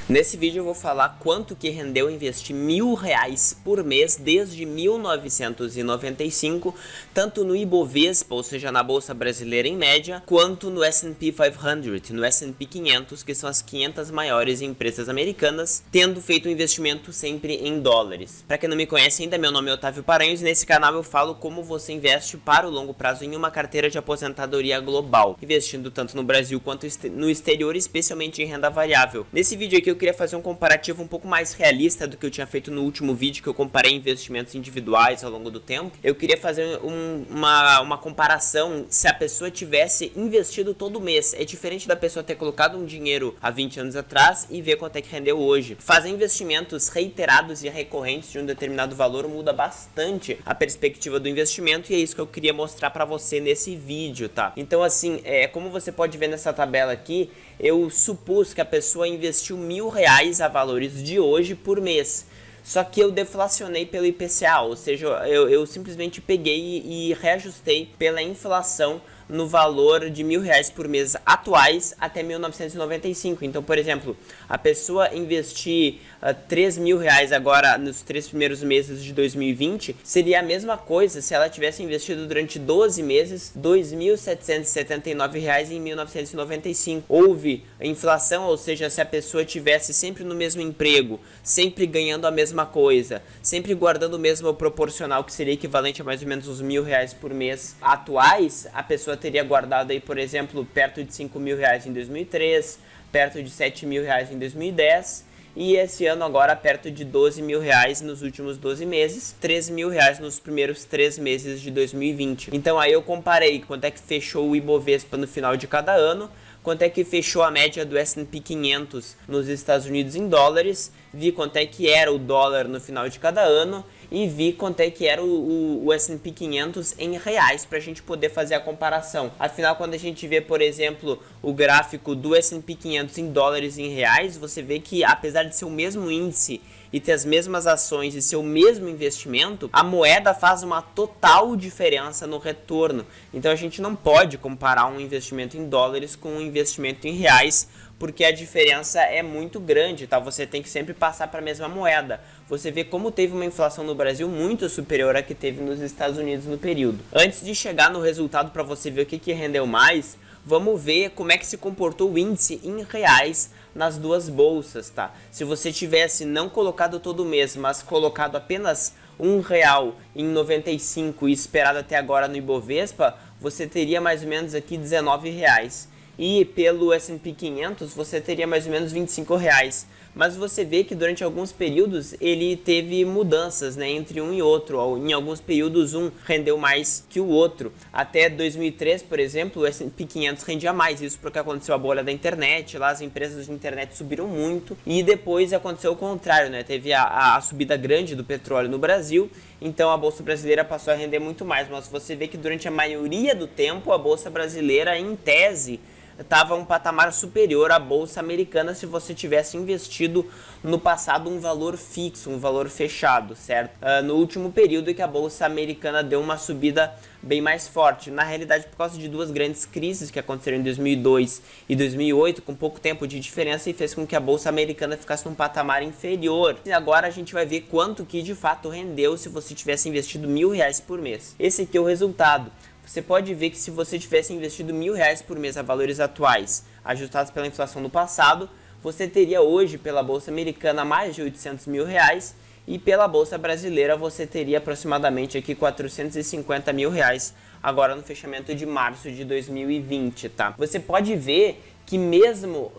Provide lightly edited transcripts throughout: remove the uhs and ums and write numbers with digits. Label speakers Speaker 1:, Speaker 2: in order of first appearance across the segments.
Speaker 1: Nesse vídeo eu vou falar quanto que rendeu investir R$ 1.000 por mês desde 1995, tanto no Ibovespa, ou seja, na Bolsa Brasileira em média, quanto no S&P 500, no S&P 500, que são as 500 maiores empresas americanas, tendo feito um investimento sempre em dólares. Para quem não me conhece ainda, meu nome é Otávio Paranhos e nesse canal eu falo como você investe para o longo prazo em uma carteira de aposentadoria global, investindo tanto no Brasil quanto no exterior, especialmente em renda variável. Nesse vídeo aqui eu queria fazer um comparativo um pouco mais realista do que eu tinha feito no último vídeo, que eu comparei investimentos individuais ao longo do tempo. Eu queria fazer uma comparação se a pessoa tivesse investido todo mês. É diferente da pessoa ter colocado um dinheiro há 20 anos atrás e ver quanto é que rendeu hoje. Fazer investimentos reiterados e recorrentes de um determinado valor muda bastante a perspectiva do investimento e é isso que eu queria mostrar para você nesse vídeo, tá? Então assim, como você pode ver nessa tabela aqui, eu supus que a pessoa investiu R$ 1.000 a valores de hoje por mês. Só que eu deflacionei pelo IPCA, ou seja, eu simplesmente peguei e reajustei pela inflação no valor de R$ 1.000 por mês atuais até 1995. Então, por exemplo, a pessoa investir R$ 3.000 agora nos 3 primeiros meses de 2020 seria a mesma coisa se ela tivesse investido durante 12 meses R$ 2.779 em 1995. Houve inflação, ou seja, se a pessoa tivesse sempre no mesmo emprego, sempre ganhando a mesma coisa, sempre guardando o mesmo proporcional, que seria equivalente a mais ou menos uns R$ 1.000 por mês atuais, a pessoa teria guardado aí, por exemplo, perto de R$ 5.000 em 2003, perto de R$ 7.000 em 2010 e esse ano agora perto de R$ 12.000 nos últimos 12 meses, R$ 3.000 nos primeiros 3 meses de 2020. Então aí eu comparei quanto é que fechou o Ibovespa no final de cada ano, quanto é que fechou a média do S&P 500 nos Estados Unidos em dólares, vi quanto é que era o dólar no final de cada ano e vi quanto é que era o S&P 500 em reais para a gente poder fazer a comparação. Afinal, quando a gente vê, por exemplo, o gráfico do S&P 500 em dólares e em reais, você vê que apesar de ser o mesmo índice e ter as mesmas ações e ser o mesmo investimento, a moeda faz uma total diferença no retorno. Então a gente não pode comparar um investimento em dólares com um investimento em reais, porque a diferença é muito grande, tá? Você tem que sempre passar para a mesma moeda. Você vê como teve uma inflação no Brasil muito superior à que teve nos Estados Unidos no período. Antes de chegar no resultado para você ver o que rendeu mais, vamos ver como é que se comportou o índice em reais nas duas bolsas, tá? Se você tivesse não colocado todo mês, mas colocado apenas R$ 1,95 e esperado até agora no Ibovespa, você teria mais ou menos aqui R$19. E pelo S&P 500 você teria mais ou menos R$25. Mas você vê que durante alguns períodos ele teve mudanças, né, entre um e outro. Em alguns períodos um rendeu mais que o outro. Até 2003, por exemplo, o S&P 500 rendia mais. Isso porque aconteceu a bolha da internet, lá as empresas de internet subiram muito. E depois aconteceu o contrário, né? Teve a subida grande do petróleo no Brasil. Então a Bolsa Brasileira passou a render muito mais. Mas você vê que durante a maioria do tempo a Bolsa Brasileira, em tese, estava um patamar superior à Bolsa Americana se você tivesse investido no passado um valor fixo, um valor fechado, certo? No último período é que a Bolsa Americana deu uma subida bem mais forte, na realidade por causa de duas grandes crises que aconteceram em 2002 e 2008, com pouco tempo de diferença, e fez com que a Bolsa Americana ficasse num patamar inferior. E agora a gente vai ver quanto que de fato rendeu se você tivesse investido R$ 1.000 por mês. Esse aqui é o resultado. Você pode ver que se você tivesse investido R$ 1.000 por mês a valores atuais, ajustados pela inflação do passado, você teria hoje pela Bolsa Americana mais de R$800.000 e pela Bolsa Brasileira você teria aproximadamente aqui R$450.000 agora no fechamento de março de 2020, tá? Você pode ver que mesmo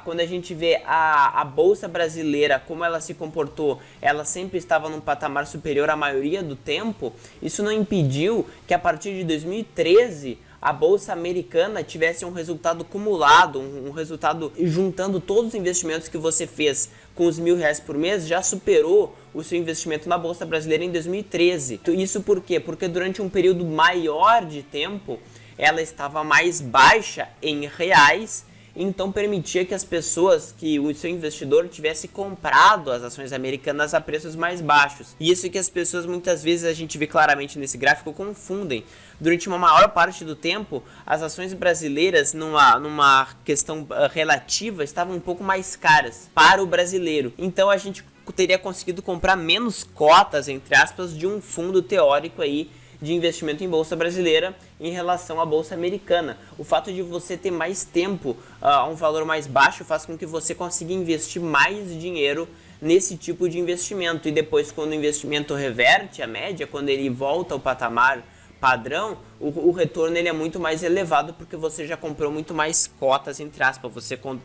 Speaker 1: quando a gente vê a Bolsa Brasileira, como ela se comportou, ela sempre estava num patamar superior à maioria do tempo, isso não impediu que a partir de 2013 a Bolsa Americana tivesse um resultado acumulado, um resultado juntando todos os investimentos que você fez com os R$ 1.000 por mês, já superou o seu investimento na Bolsa Brasileira em 2013. Isso por quê? Porque durante um período maior de tempo, ela estava mais baixa em reais então permitia que as pessoas, que o seu investidor tivesse comprado as ações americanas a preços mais baixos. E isso que as pessoas muitas vezes, a gente vê claramente nesse gráfico, confundem. Durante uma maior parte do tempo, as ações brasileiras, numa questão relativa, estavam um pouco mais caras para o brasileiro. Então a gente teria conseguido comprar menos cotas, entre aspas, de um fundo teórico aí de investimento em bolsa brasileira em relação à bolsa americana. O fato de você ter mais tempo a um valor mais baixo faz com que você consiga investir mais dinheiro nesse tipo de investimento, e depois, quando o investimento reverte a média, quando ele volta ao patamar padrão, o retorno ele é muito mais elevado, porque você já comprou muito mais cotas, entre aspas,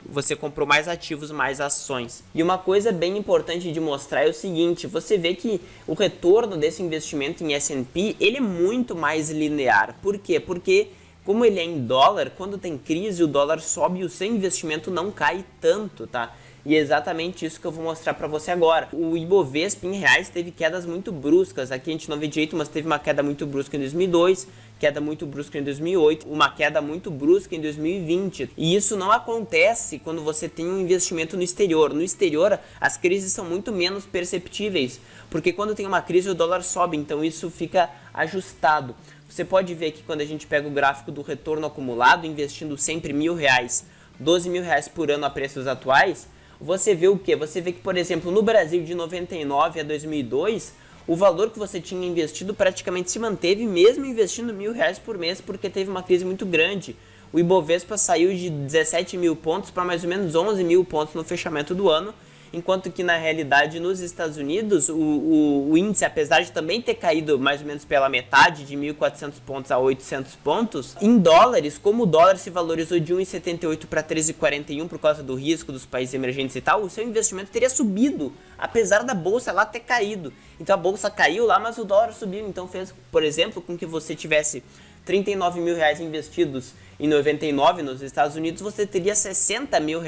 Speaker 1: você comprou mais ativos, mais ações. E uma coisa bem importante de mostrar é o seguinte: você vê que o retorno desse investimento em S&P, ele é muito mais linear. Por quê? Porque como ele é em dólar, quando tem crise o dólar sobe e o seu investimento não cai tanto, tá? E é exatamente isso que eu vou mostrar para você agora. O Ibovespa em reais teve quedas muito bruscas. Aqui a gente não vê direito, mas teve uma queda muito brusca em 2002, queda muito brusca em 2008, uma queda muito brusca em 2020. E isso não acontece quando você tem um investimento no exterior. No exterior, as crises são muito menos perceptíveis, porque quando tem uma crise o dólar sobe, então isso fica ajustado. Você pode ver que quando a gente pega o gráfico do retorno acumulado, investindo sempre R$1.000, R$12.000 por ano a preços atuais, você vê o quê? Você vê que, por exemplo, no Brasil de 99 a 2002, o valor que você tinha investido praticamente se manteve, mesmo investindo R$1.000 por mês, porque teve uma crise muito grande. O Ibovespa saiu de 17 mil pontos para mais ou menos 11 mil pontos no fechamento do ano, enquanto que na realidade nos Estados Unidos o índice, apesar de também ter caído mais ou menos pela metade, de 1.400 pontos a 800 pontos, em dólares, como o dólar se valorizou de 1,78 para 13,41 por causa do risco dos países emergentes e tal, o seu investimento teria subido, apesar da bolsa lá ter caído. Então a bolsa caiu lá, mas o dólar subiu, então fez, por exemplo, com que você tivesse R$39 mil investidos em 99 nos Estados Unidos, você teria R$60 mil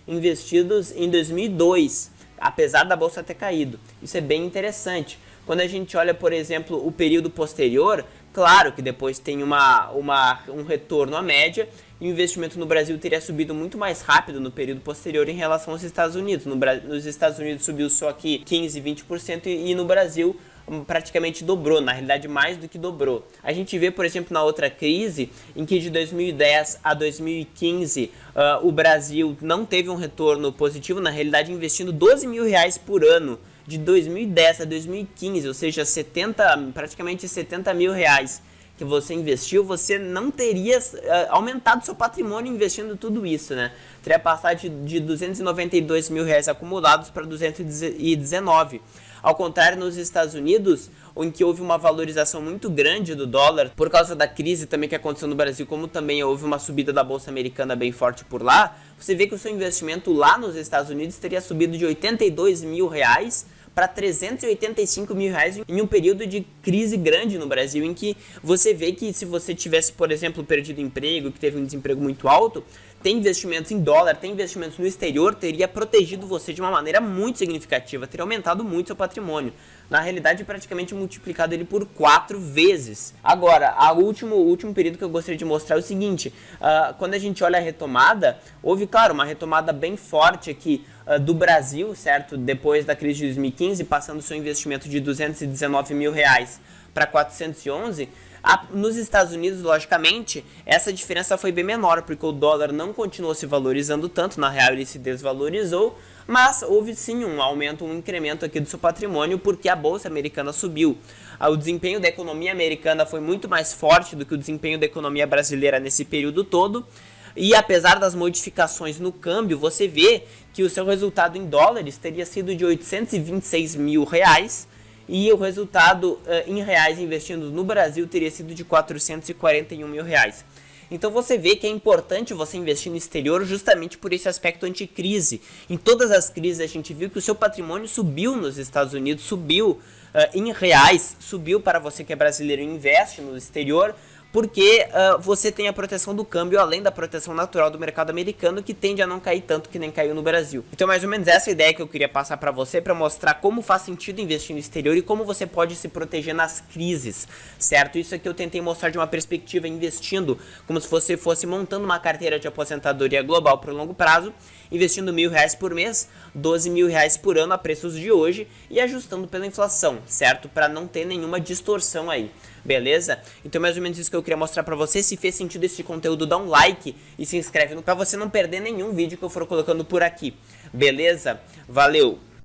Speaker 1: investidos em 2002, apesar da bolsa ter caído. Isso é bem interessante. Quando a gente olha, por exemplo, o período posterior, claro que depois tem um retorno à média, e o investimento no Brasil teria subido muito mais rápido no período posterior em relação aos Estados Unidos. Nos Estados Unidos subiu só aqui 15, 20% e no Brasil praticamente dobrou, na realidade mais do que dobrou. A gente vê, por exemplo, na outra crise, em que de 2010 a 2015 o Brasil não teve um retorno positivo, na realidade investindo R$12 mil por ano, de 2010 a 2015, ou seja, praticamente R$70 mil que você investiu, você não teria aumentado seu patrimônio investindo tudo isso, né? Teria passado de R$292 mil acumulados para 219. Ao contrário, nos Estados Unidos, em que houve uma valorização muito grande do dólar, por causa da crise também que aconteceu no Brasil, como também houve uma subida da Bolsa Americana bem forte por lá, você vê que o seu investimento lá nos Estados Unidos teria subido de R$82 mil para R$385 mil em um período de crise grande no Brasil, em que você vê que se você tivesse, por exemplo, perdido emprego, que teve um desemprego muito alto, ter investimentos em dólar, ter investimentos no exterior, teria protegido você de uma maneira muito significativa, teria aumentado muito seu patrimônio. Na realidade, praticamente multiplicado ele por 4 vezes. Agora, o último período que eu gostaria de mostrar é o seguinte: quando a gente olha a retomada, houve, claro, uma retomada bem forte aqui do Brasil, certo? Depois da crise de 2015, passando seu investimento de R$219 mil para 411. Nos Estados Unidos, logicamente, essa diferença foi bem menor, porque o dólar não continuou se valorizando tanto, na real ele se desvalorizou, mas houve sim um aumento, um incremento aqui do seu patrimônio, porque a bolsa americana subiu. O desempenho da economia americana foi muito mais forte do que o desempenho da economia brasileira nesse período todo, e apesar das modificações no câmbio, você vê que o seu resultado em dólares teria sido de R$826 mil, e o resultado em reais investindo no Brasil teria sido de R$441 mil. Então você vê que é importante você investir no exterior justamente por esse aspecto anticrise. Em todas as crises a gente viu que o seu patrimônio subiu nos Estados Unidos, subiu em reais, subiu para você que é brasileiro e investe no exterior, porque você tem a proteção do câmbio, além da proteção natural do mercado americano, que tende a não cair tanto que nem caiu no Brasil. Então, mais ou menos essa ideia que eu queria passar para você, para mostrar como faz sentido investir no exterior e como você pode se proteger nas crises, certo? Isso aqui eu tentei mostrar de uma perspectiva investindo como se você fosse montando uma carteira de aposentadoria global para o longo prazo, investindo R$1.000 por mês, R$12.000 por ano a preços de hoje e ajustando pela inflação, certo? Para não ter nenhuma distorção aí, beleza? Então mais ou menos isso que eu queria mostrar para você. Se fez sentido esse conteúdo, dá um like e se inscreve para você não perder nenhum vídeo que eu for colocando por aqui, beleza? Valeu!